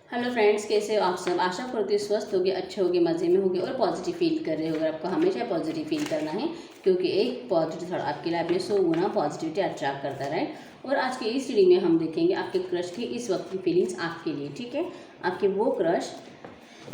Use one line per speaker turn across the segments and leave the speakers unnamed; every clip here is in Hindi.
हेलो फ्रेंड्स, कैसे हो आप सब। आशा करती हूँ स्वस्थ होगे, अच्छे होगे, मज़े में होगे और पॉजिटिव फील कर रहे होगे। आपको हमेशा पॉजिटिव फील करना है क्योंकि एक पॉजिटिव थॉट आपके लाइफ में 100 गुना पॉजिटिविटी अट्रैक्ट करता है। और आज की इस वीडियो में हम देखेंगे आपके क्रश की इस वक्त की फीलिंग्स आपके लिए। ठीक है, आपके वो क्रश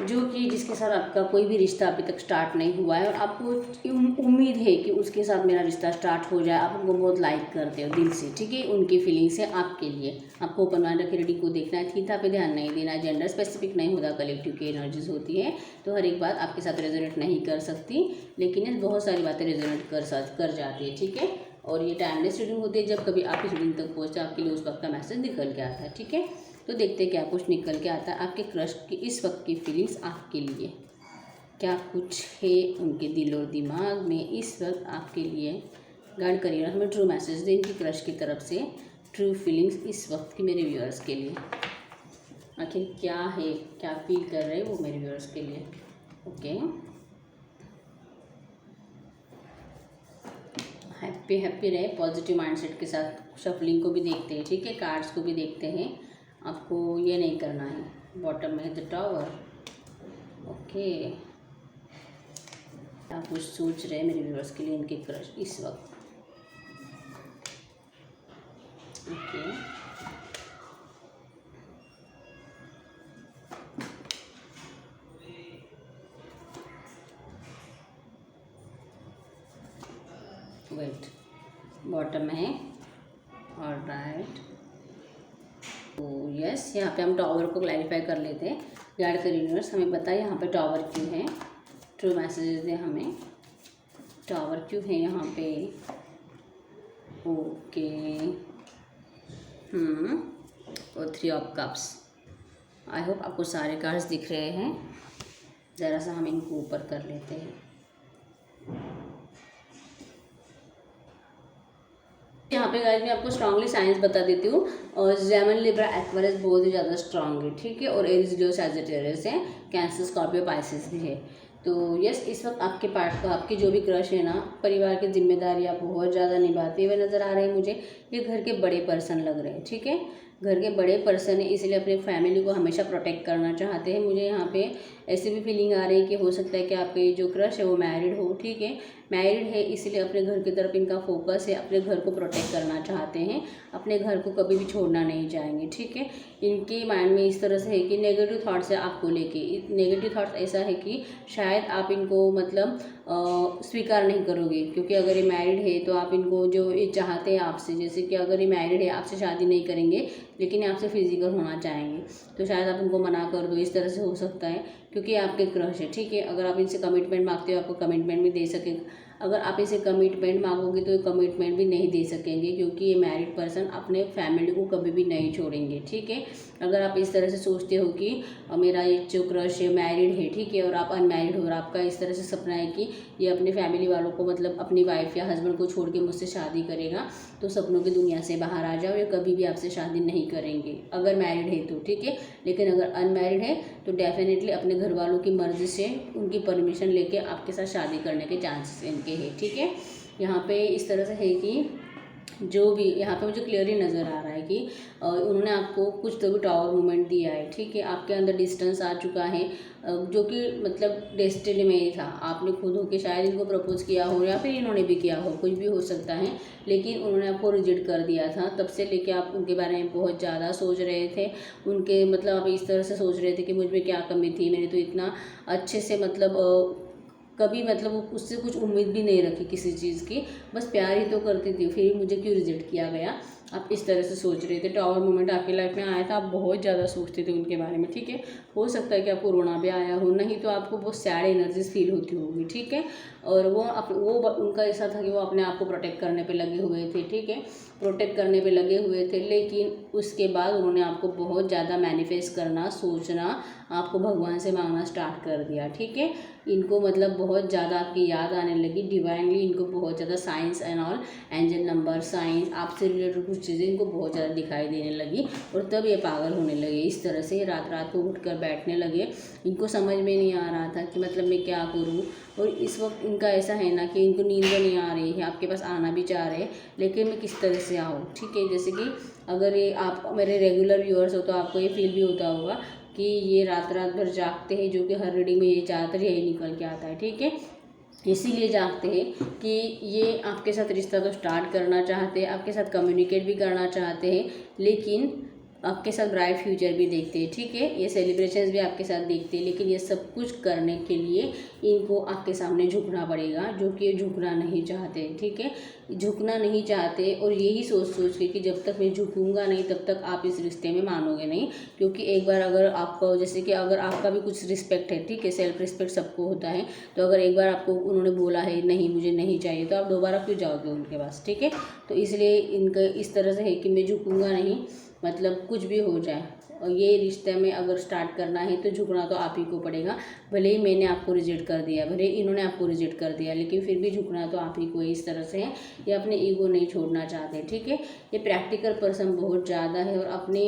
जो कि जिसके साथ आपका कोई भी रिश्ता अभी तक स्टार्ट नहीं हुआ है और आपको उम्मीद है कि उसके साथ मेरा रिश्ता स्टार्ट हो जाए। आप उनको बहुत लाइक करते हो दिल से। ठीक है, उनकी फीलिंग्स है आपके लिए। आपको ओपन माइंड रखे रीडिंग को देखना है, थीटा पे ध्यान नहीं देना, जेंडर स्पेसिफिक नहीं होता, कलेक्टिव की एनर्जीज होती है। तो हर एक बात आपके साथ रेजोनेट नहीं कर सकती, लेकिन बहुत सारी बातें रेजोनेट कर जाती है। ठीक है, और ये टाइमलेस रीडिंग होती है। जब कभी आप इस रीडिंग तक पहुँचते आपके लिए उस वक्त का मैसेज निकल के आता है। ठीक है, तो देखते क्या कुछ निकल के आता है आपके क्रश की इस वक्त की फीलिंग्स आपके लिए। क्या कुछ है उनके दिल और दिमाग में इस वक्त आपके लिए। गाइड करिएगा, हमें ट्रू मैसेज दें इनकी क्रश की तरफ से। ट्रू फीलिंग्स इस वक्त की मेरे व्यूअर्स के लिए। आखिर क्या है, क्या फील कर रहे हैं वो मेरे व्यूअर्स के लिए। ओके, हैप्पी हैप्पी रहे पॉजिटिव माइंडसेट के साथ। शफलिंग को भी देखते हैं, ठीक है, कार्ड्स को भी देखते हैं। आपको ये नहीं करना है। बॉटम में द टावर। ओके, आप कुछ सोच रहे हैं मेरे व्यूअर्स के लिए इनके क्रश इस वक्त। ओके, वेट, बॉटम है और राइट। तो यस, यहाँ पे हम टावर को क्लैरिफाई कर लेते हैं। गाइड कर यूनिवर्स हमें बताए यहाँ पे टावर क्यों है। ट्रू मैसेजेस दें हमें, टावर क्यों है यहाँ पे। ओके, और 3 ऑफ कप्स। आई होप आपको सारे कार्ड्स दिख रहे हैं। ज़रा सा हम इनको ऊपर कर लेते हैं। यहाँ पे गाइस मैं आपको स्ट्रांगली साइंस बता देती हूँ। और जेमन लिब्रा एक्वेरियस बहुत ही ज़्यादा स्ट्रांग है। ठीक है, और एरीज लियो सैजिटेरियस है, कैंसर स्कॉर्पियो पाइसेस भी है। तो यस, इस वक्त आपके पार्ट आपकी जो भी क्रश है ना, परिवार की जिम्मेदारी आप बहुत ज़्यादा निभाते हुए नज़र आ रहे हैं मुझे। ये घर के बड़े पर्सन लग रहे हैं। ठीक है, घर के बड़े पर्सन है, इसलिए अपने फैमिली को हमेशा प्रोटेक्ट करना चाहते हैं। मुझे यहाँ पे ऐसी भी फीलिंग आ रही है कि हो सकता है कि आपके जो क्रश है वो मैरिड हो। ठीक है, मैरिड है, इसलिए अपने घर की तरफ इनका फोकस है। अपने घर को प्रोटेक्ट करना चाहते हैं, अपने घर को कभी भी छोड़ना नहीं चाहेंगे। ठीक है, इनके माइंड में इस तरह से है कि नेगेटिव थॉट्स है आपको लेके। नेगेटिव थॉट्स ऐसा है कि शायद आप इनको मतलब स्वीकार नहीं करोगे, क्योंकि अगर ये मैरिड है तो आप इनको जो ये चाहते हैं आपसे, जैसे कि अगर ये मैरिड है आपसे शादी नहीं करेंगे लेकिन आपसे फिजिकल होना चाहेंगे, तो शायद आप उनको मना कर दो। इस तरह से हो सकता है क्योंकि आपके क्रश है। ठीक है, अगर आप इनसे कमिटमेंट मांगते हो आपको कमिटमेंट भी दे सकेंगे। अगर आप इसे कमिटमेंट मांगोगे तो कमिटमेंट भी नहीं दे सकेंगे, क्योंकि ये मैरिड पर्सन अपने फैमिली को कभी भी नहीं छोड़ेंगे। ठीक है, अगर आप इस तरह से सोचते हो कि मेरा ये जो क्रश है मैरिड है, ठीक है, और आप अनमैरिड हो और आपका इस तरह से सपना है कि ये अपने फैमिली वालों को मतलब अपनी वाइफ या हस्बैंड को छोड़ के मुझसे शादी करेगा, तो सपनों की दुनिया से बाहर आ जाओ। ये कभी भी आपसे शादी नहीं करेंगे अगर मैरिड है तो। ठीक है, लेकिन अगर अनमैरिड है तो डेफिनेटली अपने घर वालों की मर्ज़ी से उनकी परमिशन लेके आपके साथ शादी करने के चांसेस इनके हैं। ठीक है, यहाँ पे इस तरह से है कि जो भी यहाँ पे मुझे क्लियरली नज़र आ रहा है कि उन्होंने आपको कुछ तो भी टावर मूवमेंट दिया है। ठीक है, आपके अंदर डिस्टेंस आ चुका है, जो कि मतलब डेस्टिनी में ही था। आपने खुद होके शायद इनको प्रपोज किया हो या फिर इन्होंने भी किया हो, कुछ भी हो सकता है, लेकिन उन्होंने आपको रिजेक्ट कर दिया था। तब से लेके आप उनके बारे में बहुत ज़्यादा सोच रहे थे। उनके मतलब आप इस तरह से सोच रहे थे कि मुझ में क्या कमी थी, मैंने तो इतना अच्छे से मतलब कभी मतलब उससे कुछ उम्मीद भी नहीं रखी किसी चीज़ की, बस प्यार ही तो करती थी, फिर मुझे क्यों रिजेक्ट किया गया। आप इस तरह से सोच रहे थे। टावर मोमेंट आपकी लाइफ में आया था, आप बहुत ज़्यादा सोचते थे उनके बारे में। ठीक है, हो सकता है कि आपको रोना भी आया हो, नहीं तो आपको बहुत सैड एनर्जीज फील होती होगी। ठीक है, और वो उनका ऐसा था कि वो अपने आप को प्रोटेक्ट करने पे लगे हुए थे। ठीक है, प्रोटेक्ट करने पे लगे हुए थे, लेकिन उसके बाद उन्होंने आपको बहुत ज़्यादा मैनिफेस्ट करना, सोचना, आपको भगवान से मांगना स्टार्ट कर दिया। ठीक है, इनको मतलब बहुत ज़्यादा आपकी याद आने लगी। डिवाइनली इनको बहुत ज़्यादा science and all, angel number, science, आपसे रिलेटेड कुछ चीज़ें इनको बहुत ज़्यादा दिखाई देने लगी और तब ये पागल होने लगे। इस तरह से रात रात को उठकर बैठने लगे। इनको समझ में नहीं आ रहा था कि मतलब मैं क्या करूँ। और इस वक्त इनका ऐसा है ना कि इनको नींद नहीं आ रही है, आपके पास आना भी चाह रहे हैं, लेकिन मैं किस तरह से आऊँ। ठीक है, जैसे कि अगर ये आप मेरे रेगुलर व्यूअर्स हो तो आपको ये फील भी होता होगा कि ये रात रात भर जागते हैं, जो कि हर रीडिंग में ये ज़्यादातर यही निकल के आता है, ठीक है। इसीलिए जागते हैं कि ये आपके साथ रिश्ता तो स्टार्ट करना चाहते हैं, आपके साथ कम्युनिकेट भी करना चाहते हैं, लेकिन आपके साथ ब्राइट फ्यूचर भी देखते हैं, ठीक है। ये सेलिब्रेशंस भी आपके साथ देखते हैं, लेकिन ये सब कुछ करने के लिए इनको आपके सामने झुकना पड़ेगा, जो कि ये झुकना नहीं चाहते, ठीक है। झुकना नहीं चाहते और यही सोच के कि जब तक मैं झुकूंगा नहीं तब तक आप इस रिश्ते में मानोगे नहीं। क्योंकि एक बार अगर आपको, जैसे कि अगर आपका भी कुछ रिस्पेक्ट है, ठीक है, सेल्फ रिस्पेक्ट सबको होता है, तो अगर एक बार आपको उन्होंने बोला है नहीं मुझे नहीं चाहिए, तो आप दोबारा क्यों जाओगे उनके पास, ठीक है। तो इसलिए इनका इस तरह से है कि मैं झुकूंगा नहीं, मतलब कुछ भी हो जाए, और ये रिश्ते में अगर स्टार्ट करना है तो झुकना तो आप ही को पड़ेगा। भले ही मैंने आपको रिजेक्ट कर दिया, भले ही इन्होंने आपको रिजेक्ट कर दिया, लेकिन फिर भी झुकना तो आप ही को इस तरह से है। ये अपने ईगो नहीं छोड़ना चाहते, ठीक है। ये प्रैक्टिकल पर्सन बहुत ज़्यादा है और अपने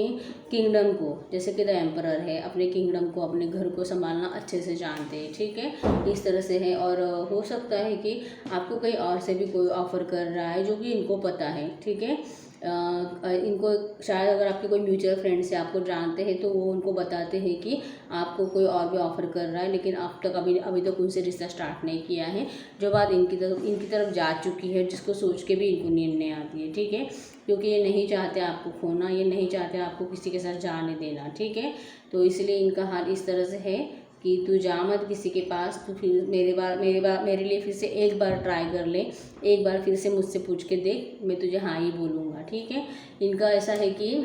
किंगडम को, जैसे कि द एम्परर है, अपने किंगडम को, अपने घर को संभालना अच्छे से जानते हैं, ठीक है। इस तरह से है। और हो सकता है कि आपको कहीं और से भी कोई ऑफ़र कर रहा है, जो कि इनको पता है, ठीक है। इनको शायद अगर आपके कोई म्यूचुअल फ्रेंड से आपको जानते हैं तो वो उनको बताते हैं कि आपको कोई और भी ऑफ़र कर रहा है, लेकिन अब तक अभी तक उनसे रिश्ता स्टार्ट नहीं किया है। जो बात इनकी तरफ जा चुकी है, जिसको सोच के भी इनको नींद नहीं आती है, ठीक है। क्योंकि ये नहीं चाहते आपको खोना, ये नहीं चाहते आपको किसी के साथ जाने देना, ठीक है। तो इसलिए इनका हाल इस तरह से है कि तू जा मत किसी के पास, तू फिर मेरे लिए फिर से एक बार ट्राई कर ले, एक बार फिर से मुझसे पूछ के देख, मैं तुझे हाँ ही बोलूँगा, ठीक है। इनका ऐसा है कि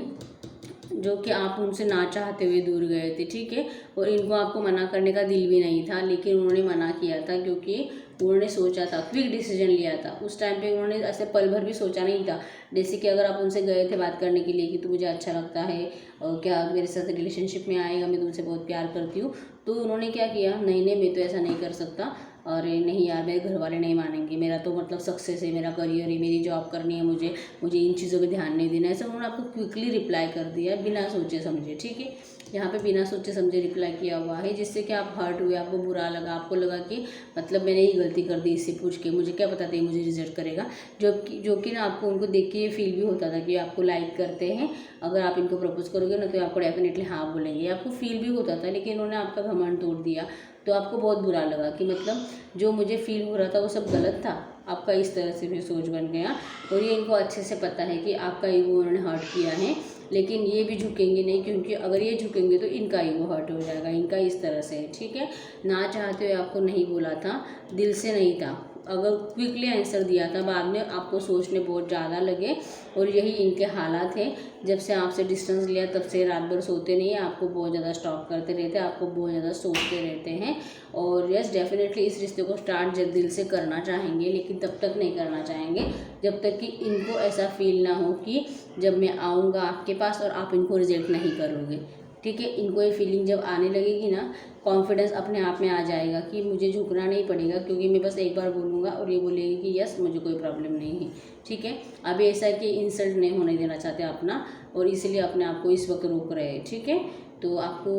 जो कि आप उनसे ना चाहते हुए दूर गए थे, ठीक है। और इनको आपको मना करने का दिल भी नहीं था, लेकिन उन्होंने मना किया था क्योंकि उन्होंने सोचा था, क्विक डिसीजन लिया था। उस टाइम पे उन्होंने ऐसे पल भर भी सोचा नहीं था। जैसे कि अगर आप उनसे गए थे बात करने के लिए कि तू मुझे अच्छा लगता है और क्या मेरे साथ रिलेशनशिप में आएगा, मैं तुमसे बहुत प्यार करती हूँ, तो उन्होंने क्या किया, नहीं नहीं मैं तो ऐसा नहीं कर सकता, अरे नहीं यार मेरे घर वाले नहीं मानेंगे, मेरा तो मतलब सक्सेस है, मेरा करियर है, मेरी जॉब करनी है, मुझे इन चीज़ों पे ध्यान नहीं देना। ऐसा उन्होंने आपको क्विकली रिप्लाई कर दिया बिना सोचे समझे, ठीक है। यहाँ पे बिना सोचे समझे रिप्लाई किया हुआ है, जिससे कि आप हर्ट हुए, आपको बुरा लगा, आपको लगा कि मतलब मैंने ही गलती कर दी इससे पूछ के, मुझे क्या पता था मुझे रिजेक्ट करेगा। जो कि ना आपको उनको देख के ये फील भी होता था कि आपको लाइक करते हैं, अगर आप इनको प्रपोज करोगे ना तो आपको डेफिनेटली हाँ बोलेंगे, आपको फील भी होता था। लेकिन उन्होंने आपका घमंड तोड़ दिया, तो आपको बहुत बुरा लगा कि मतलब जो मुझे फील हो रहा था वो सब गलत था। आपका इस तरह से भी सोच बन गया। और ये इनको अच्छे से पता है कि आपका ईगो उन्होंने हर्ट किया है, लेकिन ये भी झुकेंगे नहीं, क्योंकि अगर ये झुकेंगे तो इनका ईगो हर्ट हो जाएगा। इनका इस तरह से है, ठीक है। ना चाहते हुए आपको नहीं बोला था, दिल से नहीं था। अगर क्विकली आंसर दिया था, बाद में आपको सोचने बहुत ज़्यादा लगे। और यही इनके हालात हैं। जब से आपसे डिस्टेंस लिया तब से रात भर सोते नहीं है, आपको बहुत ज़्यादा स्टॉक करते रहते हैं, आपको बहुत ज़्यादा सोचते रहते हैं। और यस डेफिनेटली इस रिश्ते को स्टार्ट जब दिल से करना चाहेंगे, लेकिन तब तक नहीं करना चाहेंगे जब तक कि इनको ऐसा फील ना हो कि जब मैं आऊँगा आपके पास और आप इनको रिजेक्ट नहीं करोगे, ठीक है। इनको ये फीलिंग जब आने लगेगी ना, कॉन्फिडेंस अपने आप में आ जाएगा कि मुझे झुकना नहीं पड़ेगा, क्योंकि मैं बस एक बार बोलूँगा और ये बोलेगी कि यस मुझे कोई प्रॉब्लम नहीं है, ठीक है। अभी ऐसा है कि इंसल्ट नहीं होने देना चाहते अपना, और इसलिए अपने आप को इस वक्त रोक रहे हैं, ठीक है। तो आपको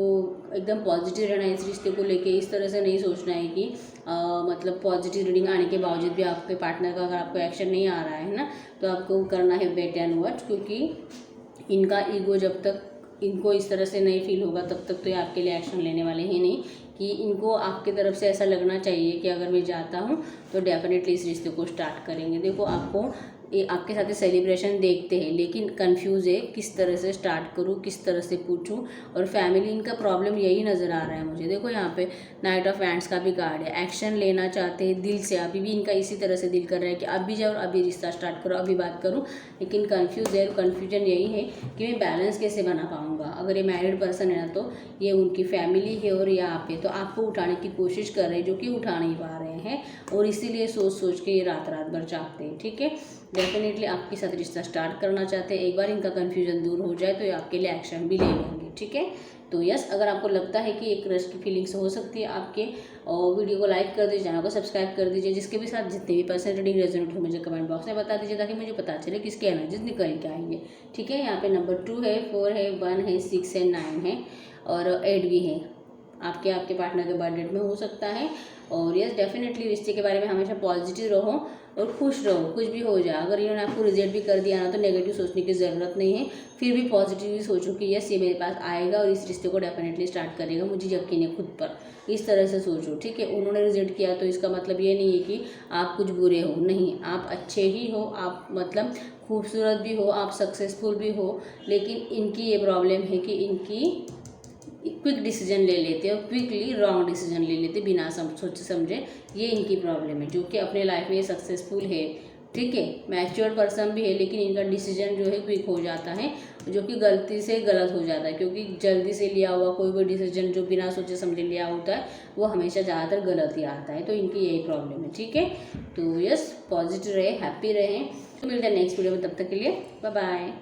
एकदम पॉजिटिव रहना है इस रिश्ते को लेके। इस तरह से नहीं सोचना है कि मतलब पॉजिटिव रीडिंग आने के बावजूद भी आपके पार्टनर का अगर आपको एक्शन नहीं आ रहा है ना, तो आपको करना है वेट एंड वॉच। क्योंकि इनका ईगो जब तक इनको इस तरह से नहीं फील होगा तब तक तो ये आपके लिए एक्शन लेने वाले हैं नहीं। कि इनको आपकी तरफ से ऐसा लगना चाहिए कि अगर मैं जाता हूँ तो डेफिनेटली इस रिश्ते को स्टार्ट करेंगे। देखो आपको ये आपके साथ सेलिब्रेशन देखते हैं, लेकिन कंफ्यूज है किस तरह से स्टार्ट करूँ, किस तरह से पूछूँ। और फैमिली इनका प्रॉब्लम यही नज़र आ रहा है मुझे। देखो यहाँ पे नाइट ऑफ हैंड्स का भी कार्ड है। एक्शन लेना चाहते हैं दिल से, अभी भी इनका इसी तरह से दिल कर रहा है कि अभी जाओ और अभी रिश्ता स्टार्ट करो, अभी बात करूँ, लेकिन कन्फ्यूज है। कन्फ्यूजन यही है कि मैं बैलेंस कैसे बना पाऊँगा। अगर ये मैरिड पर्सन है ना तो ये उनकी फैमिली है और ये आप है, तो आपको उठाने की कोशिश कर रहे हैं जो कि उठा नहीं पा रहे हैं, और इसीलिए सोच सोच के ये रात रात भर जागते हैं, ठीक है। डेफिनेटली आपके साथ रिश्ता स्टार्ट करना चाहते हैं। एक बार इनका कन्फ्यूजन दूर हो जाए तो ये आपके लिए एक्शन भी ले लेंगे, ठीक है। तो यस, अगर आपको लगता है कि एक क्रश की फीलिंग्स हो सकती है आपके, और वीडियो को लाइक कर दीजिए, चैनल को सब्सक्राइब कर दीजिए। जिसके भी साथ जितने भी पर्सन रीडिंग रेजोनेट हो मुझे कमेंट बॉक्स में बता दीजिए, ताकि मुझे पता चले किसके एनर्जीज निकल के आई है, ठीक है। यहाँ पे नंबर 2 है, 4 है, 1 है, 6 है, 9 है और 8 भी है। आपके आपके पार्टनर के बर्थ डेट में हो सकता है। और यस डेफिनेटली रिश्ते के बारे में हमेशा पॉजिटिव रहो और खुश रहो, कुछ भी हो जाए। अगर इन्होंने आपको रिजेक्ट भी कर दिया ना तो नेगेटिव सोचने की ज़रूरत नहीं है, फिर भी पॉजिटिवली सोचो कि यस ये मेरे पास आएगा और इस रिश्ते को डेफिनेटली स्टार्ट करेगा, मुझे यकीन है खुद पर। इस तरह से सोचो, ठीक है। उन्होंने रिजेक्ट किया तो इसका मतलब ये नहीं है कि आप कुछ बुरे हो, नहीं, आप अच्छे ही हो, आप मतलब खूबसूरत भी हो, आप सक्सेसफुल भी हो। लेकिन इनकी ये प्रॉब्लम है कि इनकी क्विक डिसीजन ले लेते हैं और क्विकली रॉन्ग डिसीजन ले लेते बिना सोचे समझे। ये इनकी प्रॉब्लम है, जो कि अपने लाइफ में ये सक्सेसफुल है, ठीक है, मैच्योर पर्सन भी है, लेकिन इनका डिसीजन जो है क्विक हो जाता है, जो कि गलती से गलत हो जाता है। क्योंकि जल्दी से लिया हुआ कोई भी डिसीजन जो बिना सोचे समझे लिया होता है वो हमेशा ज़्यादातर गलत ही आता है। तो इनकी यही प्रॉब्लम है, ठीक है। तो यस पॉजिटिव रहे, हैप्पी रहें। तो मिलते हैं नेक्स्ट वीडियो में, तब तक के लिए बाय बाय।